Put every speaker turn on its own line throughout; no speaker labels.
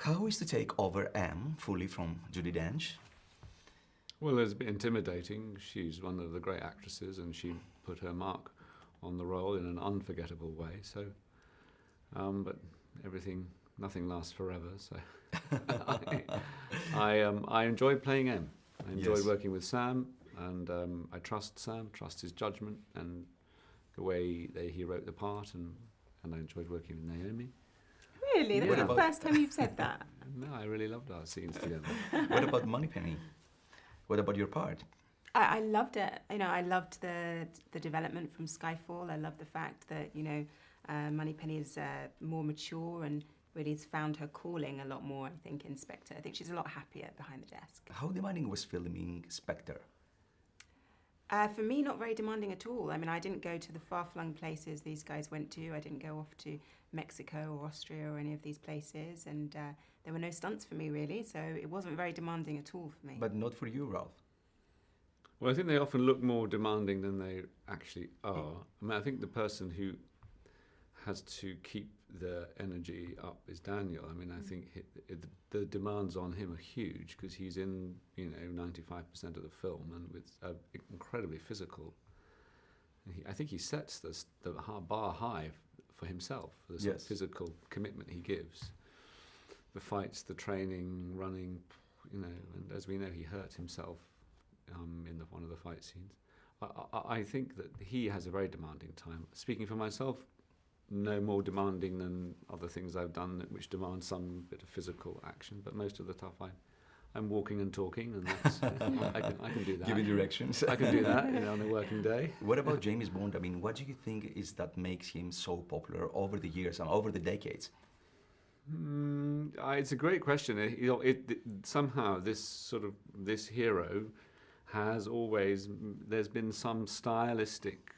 How is to take over M fully from Judi Dench?
Well, it's a bit intimidating. She's one of the great actresses, and she put her mark on the role in an unforgettable way. So, but nothing lasts forever. So, I enjoyed playing M. I enjoyed working with Sam, and I trust Sam, trust his judgment and the way that he wrote the part, and I enjoyed working with Naomie.
Really? That's the first time you've said that?
No, I really loved our scenes together.
What about Moneypenny? What about your part?
I loved it. You know, I loved the development from Skyfall. I love the fact that, you know, Moneypenny is more mature and really has found her calling a lot more, I think, in Spectre. I think she's a lot happier behind the desk.
How demanding was filming Spectre?
For me, not very demanding at all. I mean, I didn't go to the far-flung places these guys went to. I didn't go off to Mexico or Austria or any of these places, and there were no stunts for me, really, so it wasn't very demanding at all for me.
But not for you, Ralph.
Well, I think they often look more demanding than they actually are. I mean, I think the person who has to keep the energy up is Daniel. I mean, I think the demands on him are huge because he's in, you know, 95% of the film and with incredibly physical. I think he sets the bar high for himself, the sort of physical commitment he gives. The fights, the training, running, you know, and as we know, he hurt himself in one of the fight scenes. I think that he has a very demanding time. Speaking for myself, no more demanding than other things I've done which demand some bit of physical action, but most of the stuff I'm walking and talking, and that's, I can do that.
Giving directions.
I can do that, you know, on a working day.
What about James Bond? I mean, what do you think is that makes him so popular over the years and over the decades?
It's a great question. Somehow this hero has always, there's been some stylistic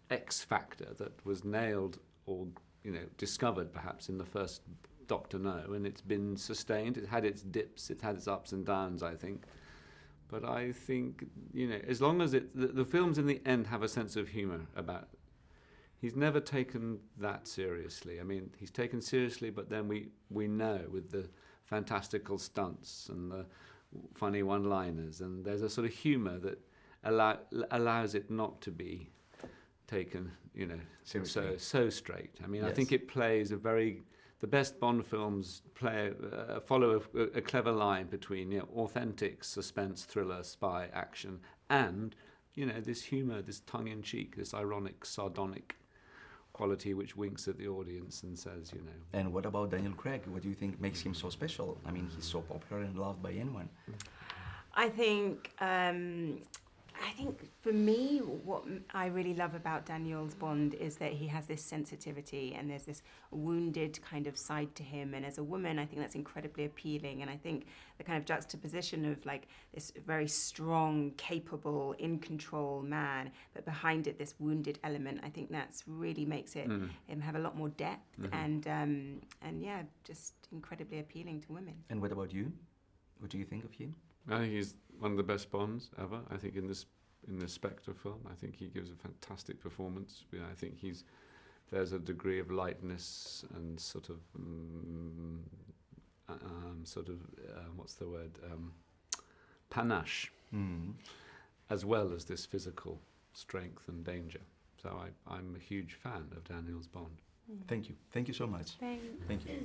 X factor that was nailed or, you know, discovered perhaps in the first Doctor No, and it's been sustained. It had its dips, it had its ups and downs, I think. But I think, you know, as long as the films in the end have a sense of humour about. He's never taken that seriously. I mean, he's taken seriously, but then we know with the fantastical stunts and the funny one-liners, and there's a sort of humour that allows it not to be taken, you know, so straight. I mean, I think it plays the best Bond films follow a clever line between, you know, authentic suspense, thriller, spy, action, and, you know, this humour, this tongue-in-cheek, this ironic, sardonic quality which winks at the audience and says, you know.
And what about Daniel Craig? What do you think makes him so special? I mean, he's so popular and loved by anyone.
I think for me, what I really love about Daniel's Bond is that he has this sensitivity and there's this wounded kind of side to him. And as a woman, I think that's incredibly appealing. And I think the kind of juxtaposition of like this very strong, capable, in control man, but behind it, this wounded element, I think that's really makes it him have a lot more depth and yeah, just incredibly appealing to women.
And what about you? What do you think of him?
I think he's one of the best Bonds ever. I think in this Spectre film, I think he gives a fantastic performance. You know, I think there's a degree of lightness and sort of what's the word, panache, as well as this physical strength and danger. So I'm a huge fan of Daniel's Bond.
Thank you so much.
Thanks.
Thank you.